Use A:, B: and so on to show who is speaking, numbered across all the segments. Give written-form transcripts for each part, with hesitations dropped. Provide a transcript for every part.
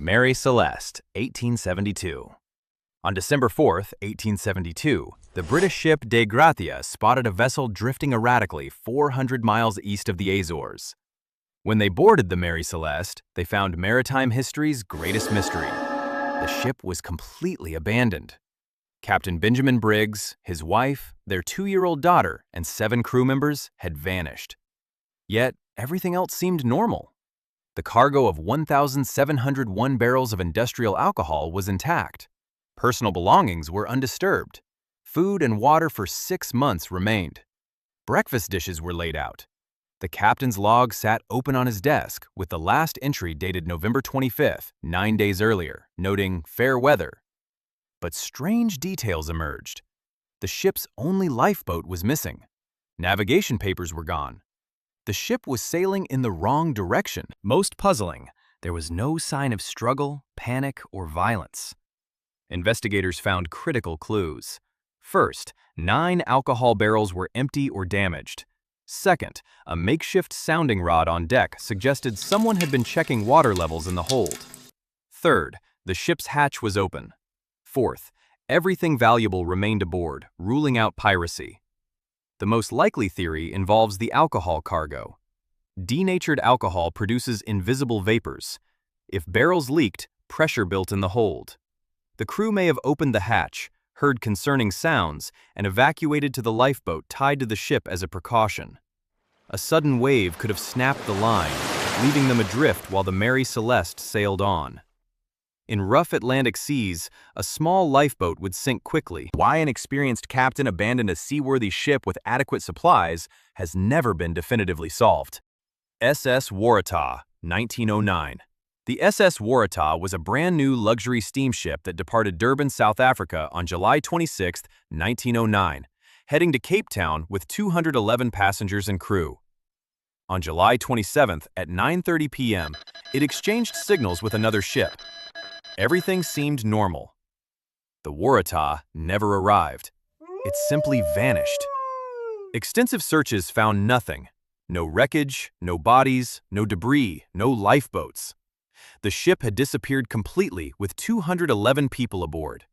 A: Mary Celeste, 1872. On December 4, 1872, the British ship De Gratia spotted a vessel drifting erratically 400 miles east of the Azores. When they boarded the Mary Celeste, they found maritime history's greatest mystery. The ship was completely abandoned. Captain Benjamin Briggs, his wife, their 2-year-old daughter, and 7 crew members had vanished. Yet, everything else seemed normal. The cargo of 1,701 barrels of industrial alcohol was intact. Personal belongings were undisturbed. Food and water for 6 months remained. Breakfast dishes were laid out. The captain's log sat open on his desk, with the last entry dated November 25th, 9 days earlier, noting fair weather. But strange details emerged. The ship's only lifeboat was missing. Navigation papers were gone. The ship was sailing in the wrong direction. Most puzzling, there was no sign of struggle, panic, or violence. Investigators found critical clues. First, 9 alcohol barrels were empty or damaged. Second, a makeshift sounding rod on deck suggested someone had been checking water levels in the hold. Third, the ship's hatch was open. Fourth, everything valuable remained aboard, ruling out piracy. The most likely theory involves the alcohol cargo. Denatured alcohol produces invisible vapors. If barrels leaked, pressure built in the hold. The crew may have opened the hatch, heard concerning sounds, and evacuated to the lifeboat tied to the ship as a precaution. A sudden wave could have snapped the line, leaving them adrift while the Mary Celeste sailed on. In rough Atlantic seas, a small lifeboat would sink quickly. Why an experienced captain abandoned a seaworthy ship with adequate supplies has never been definitively solved. SS Waratah, 1909. The SS Waratah was a brand-new luxury steamship that departed Durban, South Africa on July 26, 1909, heading to Cape Town with 211 passengers and crew. On July 27 at 9:30 p.m., it exchanged signals with another ship. Everything seemed normal. The Waratah never arrived. It simply vanished. Extensive searches found nothing. No wreckage, no bodies, no debris, no lifeboats. The ship had disappeared completely with 211 people aboard.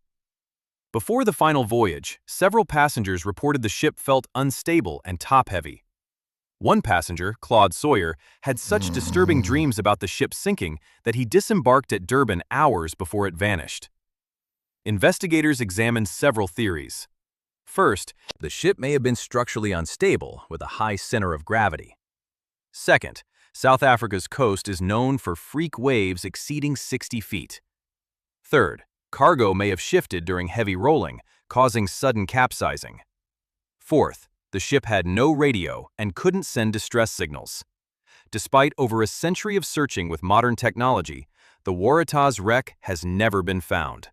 A: Before the final voyage, several passengers reported the ship felt unstable and top-heavy. One passenger, Claude Sawyer, had such disturbing dreams about the ship sinking that he disembarked at Durban hours before it vanished. Investigators examined several theories. First, the ship may have been structurally unstable with a high center of gravity. Second, South Africa's coast is known for freak waves exceeding 60 feet. Third, cargo may have shifted during heavy rolling, causing sudden capsizing. Fourth, the ship had no radio and couldn't send distress signals. Despite over a century of searching with modern technology, the Waratah's wreck has never been found.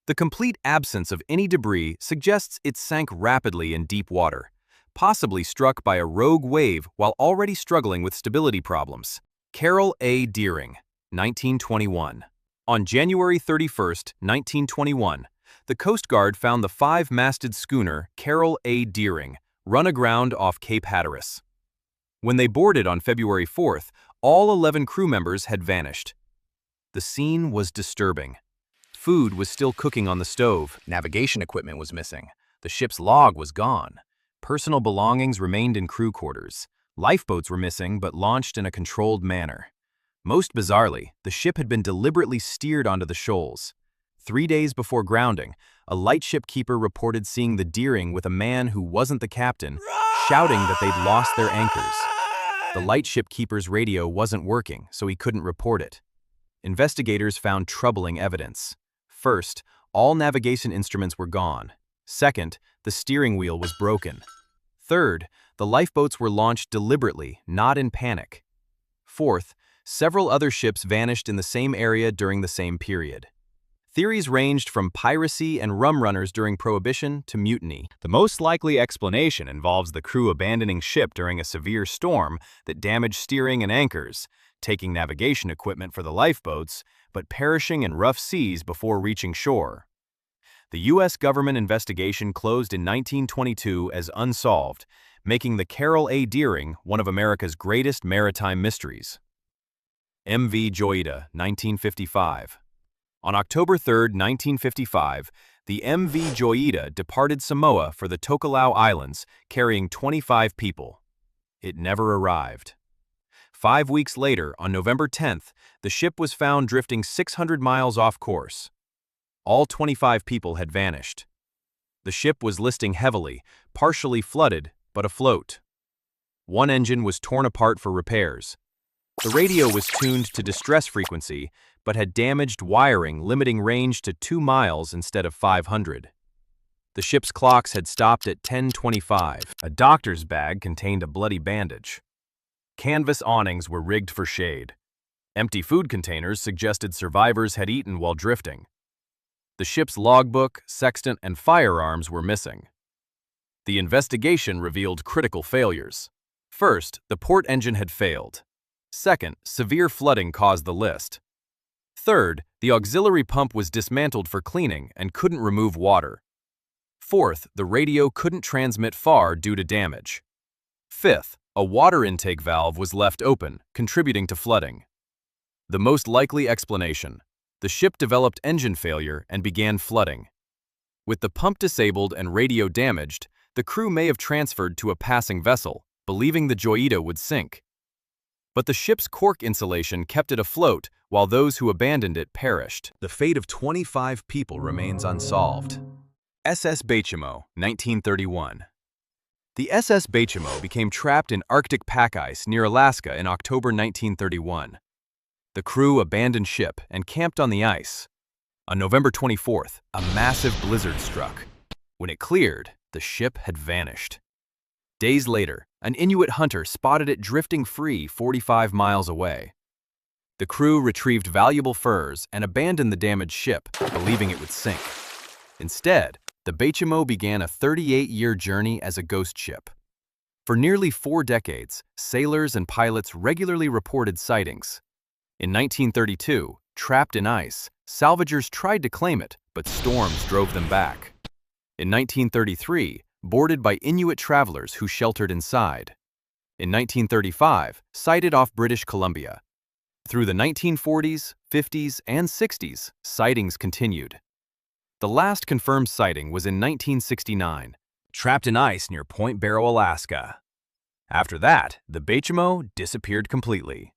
A: The complete absence of any debris suggests it sank rapidly in deep water, possibly struck by a rogue wave while already struggling with stability problems. Carroll A. Deering, 1921. On January 31, 1921, the Coast Guard found the 5-masted schooner Carroll A. Deering run aground off Cape Hatteras. When they boarded on February 4th, all 11 crew members had vanished. The scene was disturbing. Food was still cooking on the stove, navigation equipment was missing, the ship's log was gone. Personal belongings remained in crew quarters. Lifeboats were missing but launched in a controlled manner. Most bizarrely, the ship had been deliberately steered onto the shoals. 3 days before grounding, a lightship keeper reported seeing the Deering with a man who wasn't the captain, shouting that they'd lost their anchors. The lightship keeper's radio wasn't working, so he couldn't report it. Investigators found troubling evidence. First, all navigation instruments were gone. Second, the steering wheel was broken. Third, the lifeboats were launched deliberately, not in panic. Fourth, several other ships vanished in the same area during the same period. Theories ranged from piracy and rum runners during Prohibition to mutiny. The most likely explanation involves the crew abandoning ship during a severe storm that damaged steering and anchors, taking navigation equipment for the lifeboats, but perishing in rough seas before reaching shore. The U.S. government investigation closed in 1922 as unsolved, making the Carroll A. Deering one of America's greatest maritime mysteries. MV Joyita, 1955. On October 3, 1955, the MV Joyita departed Samoa for the Tokelau Islands, carrying 25 people. It never arrived. 5 weeks later, on November 10th, the ship was found drifting 600 miles off course. All 25 people had vanished. The ship was listing heavily, partially flooded, but afloat. One engine was torn apart for repairs. The radio was tuned to distress frequency, but had damaged wiring limiting range to 2 miles instead of 500. The ship's clocks had stopped at 10:25. A doctor's bag contained a bloody bandage. Canvas awnings were rigged for shade. Empty food containers suggested survivors had eaten while drifting. The ship's logbook, sextant, and firearms were missing. The investigation revealed critical failures. First, the port engine had failed. Second, severe flooding caused the list. Third, the auxiliary pump was dismantled for cleaning and couldn't remove water. Fourth, the radio couldn't transmit far due to damage. Fifth, a water intake valve was left open, contributing to flooding. The most likely explanation: the ship developed engine failure and began flooding. With the pump disabled and radio damaged, the crew may have transferred to a passing vessel, believing the Joyita would sink. But the ship's cork insulation kept it afloat, while those who abandoned it perished. The fate of 25 people remains unsolved. SS Baychimo, 1931. The SS Baychimo became trapped in Arctic pack ice near Alaska in October 1931. The crew abandoned ship and camped on the ice. On November 24th, a massive blizzard struck. When it cleared, the ship had vanished. Days later, an Inuit hunter spotted it drifting free 45 miles away. The crew retrieved valuable furs and abandoned the damaged ship, believing it would sink. Instead, the Baychimo began a 38-year journey as a ghost ship. For nearly 4 decades, sailors and pilots regularly reported sightings. In 1932, trapped in ice, salvagers tried to claim it, but storms drove them back. In 1933, boarded by Inuit travelers who sheltered inside. In 1935, sighted off British Columbia. Through the 1940s, 50s, and 60s, sightings continued. The last confirmed sighting was in 1969, trapped in ice near Point Barrow, Alaska. After that, the Baychimo disappeared completely.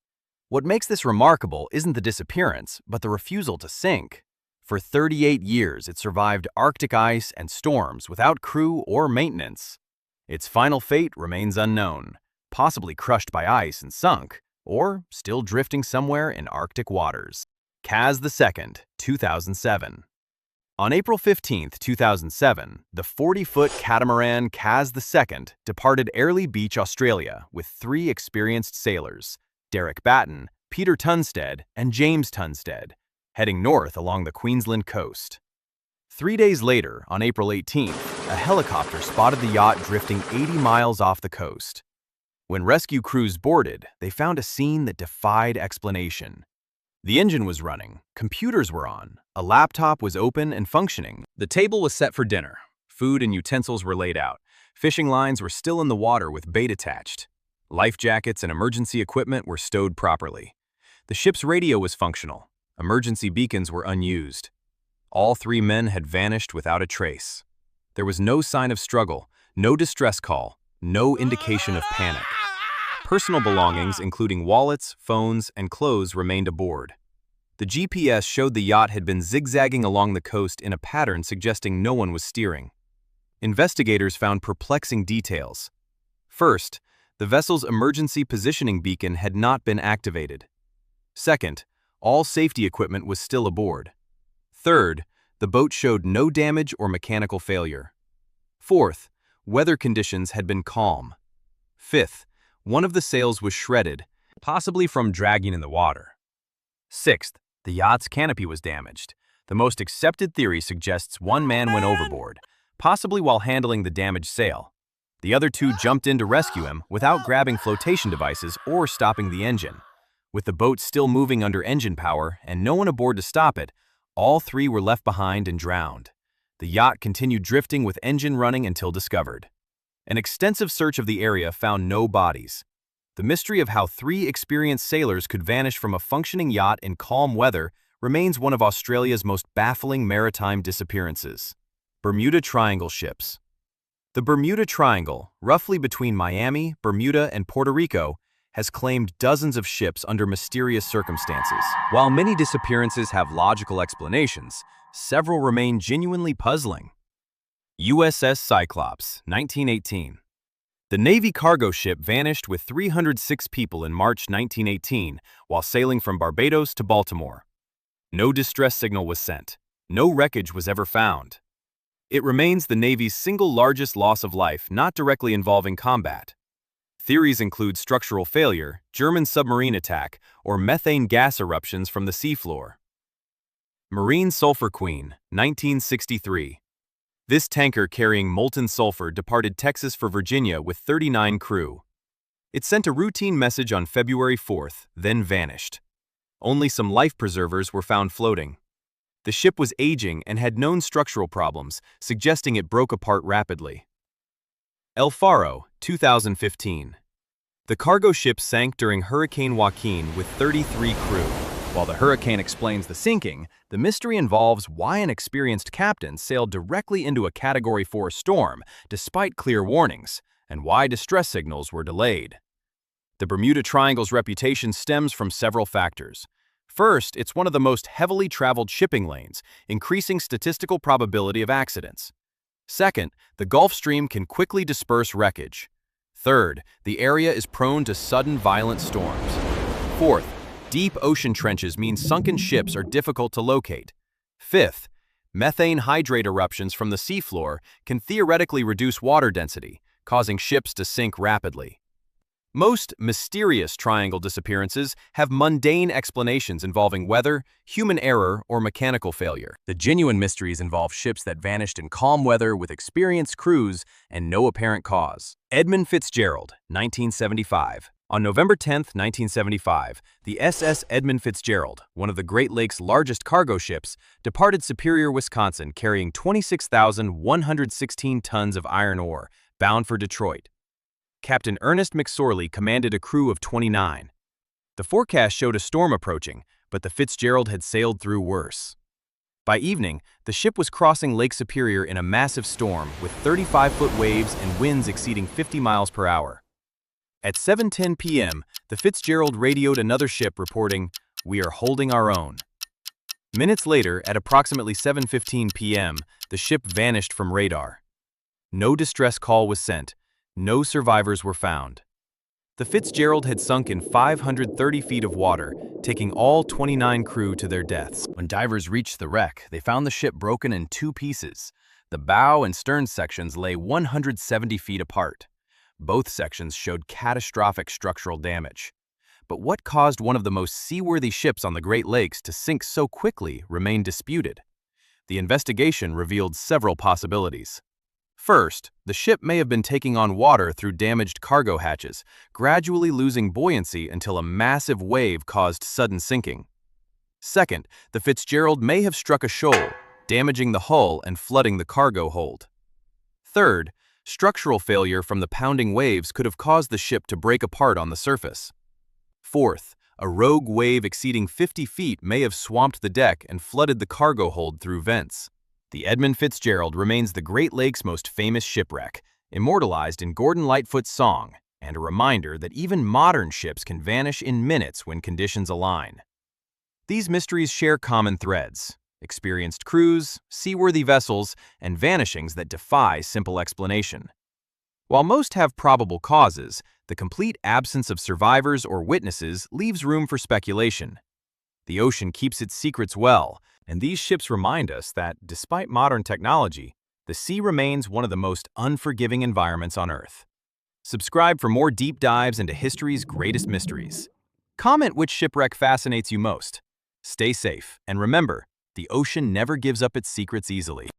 A: What makes this remarkable isn't the disappearance, but the refusal to sink. For 38 years, it survived Arctic ice and storms without crew or maintenance. Its final fate remains unknown, possibly crushed by ice and sunk, or still drifting somewhere in Arctic waters. Kaz II, 2007. On April 15, 2007, the 40-foot catamaran Kaz II departed Airlie Beach, Australia, with 3 experienced sailors, Derek Batten, Peter Tunstead, and James Tunstead, heading north along the Queensland coast. 3 days later, on April 18th, a helicopter spotted the yacht drifting 80 miles off the coast. When rescue crews boarded, they found a scene that defied explanation. The engine was running, computers were on, a laptop was open and functioning. The table was set for dinner. Food and utensils were laid out. Fishing lines were still in the water with bait attached. Life jackets and emergency equipment were stowed properly. The ship's radio was functional. Emergency beacons were unused. All 3 men had vanished without a trace. There was no sign of struggle, no distress call, no indication of panic. Personal belongings, including wallets, phones, and clothes, remained aboard. The GPS showed the yacht had been zigzagging along the coast in a pattern suggesting no one was steering. Investigators found perplexing details. First, the vessel's emergency positioning beacon had not been activated. Second, all safety equipment was still aboard. Third, the boat showed no damage or mechanical failure. Fourth, weather conditions had been calm. Fifth, one of the sails was shredded, possibly from dragging in the water. Sixth, the yacht's canopy was damaged. The most accepted theory suggests one man went overboard, possibly while handling the damaged sail. The other 2 jumped in to rescue him without grabbing flotation devices or stopping the engine. With the boat still moving under engine power and no one aboard to stop it, all 3 were left behind and drowned. The yacht continued drifting with engine running until discovered. An extensive search of the area found no bodies. The the mystery of how three experienced sailors could vanish from a functioning yacht in calm weather remains one of Australia's most baffling maritime disappearances. Bermuda Triangle ships. The Bermuda Triangle, roughly between Miami, Bermuda, and Puerto Rico, has claimed dozens of ships under mysterious circumstances. While many disappearances have logical explanations, several remain genuinely puzzling. USS Cyclops, 1918. The Navy cargo ship vanished with 306 people in March 1918 while sailing from Barbados to Baltimore. No distress signal was sent. No wreckage was ever found. It remains the Navy's single largest loss of life not directly involving combat. Theories include structural failure, German submarine attack, or methane gas eruptions from the seafloor. Marine Sulphur Queen, 1963. This tanker carrying molten sulfur departed Texas for Virginia with 39 crew. It sent a routine message on February 4th, then vanished. Only some life preservers were found floating. The ship was aging and had known structural problems, suggesting it broke apart rapidly. El Faro, 2015. The cargo ship sank during Hurricane Joaquin with 33 crew. While the hurricane explains the sinking, the mystery involves why an experienced captain sailed directly into a Category 4 storm despite clear warnings, and why distress signals were delayed. The Bermuda Triangle's reputation stems from several factors. First, it's one of the most heavily traveled shipping lanes, increasing statistical probability of accidents. Second, the Gulf Stream can quickly disperse wreckage. Third, the area is prone to sudden violent storms. Fourth, deep ocean trenches mean sunken ships are difficult to locate. Fifth, methane hydrate eruptions from the seafloor can theoretically reduce water density, causing ships to sink rapidly. Most mysterious triangle disappearances have mundane explanations involving weather, human error, or mechanical failure. The genuine mysteries involve ships that vanished in calm weather with experienced crews and no apparent cause. Edmund Fitzgerald, 1975. On November 10, 1975, the SS Edmund Fitzgerald, one of the Great Lakes' largest cargo ships, departed Superior, Wisconsin carrying 26,116 tons of iron ore, bound for Detroit. Captain Ernest McSorley commanded a crew of 29. The forecast showed a storm approaching, but the Fitzgerald had sailed through worse. By evening, the ship was crossing Lake Superior in a massive storm with 35-foot waves and winds exceeding 50 miles per hour. At 7:10 p.m., the Fitzgerald radioed another ship reporting, "We are holding our own." Minutes later, at approximately 7:15 p.m., the ship vanished from radar. No distress call was sent. No survivors were found. The Fitzgerald had sunk in 530 feet of water, taking all 29 crew to their deaths. When divers reached the wreck, they found the ship broken in two pieces. The bow and stern sections lay 170 feet apart. Both sections showed catastrophic structural damage. But what caused one of the most seaworthy ships on the Great Lakes to sink so quickly remained disputed. The investigation revealed several possibilities. First, the ship may have been taking on water through damaged cargo hatches, gradually losing buoyancy until a massive wave caused sudden sinking. Second, the Fitzgerald may have struck a shoal, damaging the hull and flooding the cargo hold. Third, structural failure from the pounding waves could have caused the ship to break apart on the surface. Fourth, a rogue wave exceeding 50 feet may have swamped the deck and flooded the cargo hold through vents. The Edmund Fitzgerald remains the Great Lakes' most famous shipwreck, immortalized in Gordon Lightfoot's song, and a reminder that even modern ships can vanish in minutes when conditions align. These mysteries share common threads: experienced crews, seaworthy vessels, and vanishings that defy simple explanation. While most have probable causes, the complete absence of survivors or witnesses leaves room for speculation. The ocean keeps its secrets well, and these ships remind us that, despite modern technology, the sea remains one of the most unforgiving environments on Earth. Subscribe for more deep dives into history's greatest mysteries. Comment which shipwreck fascinates you most. Stay safe, and remember, the ocean never gives up its secrets easily.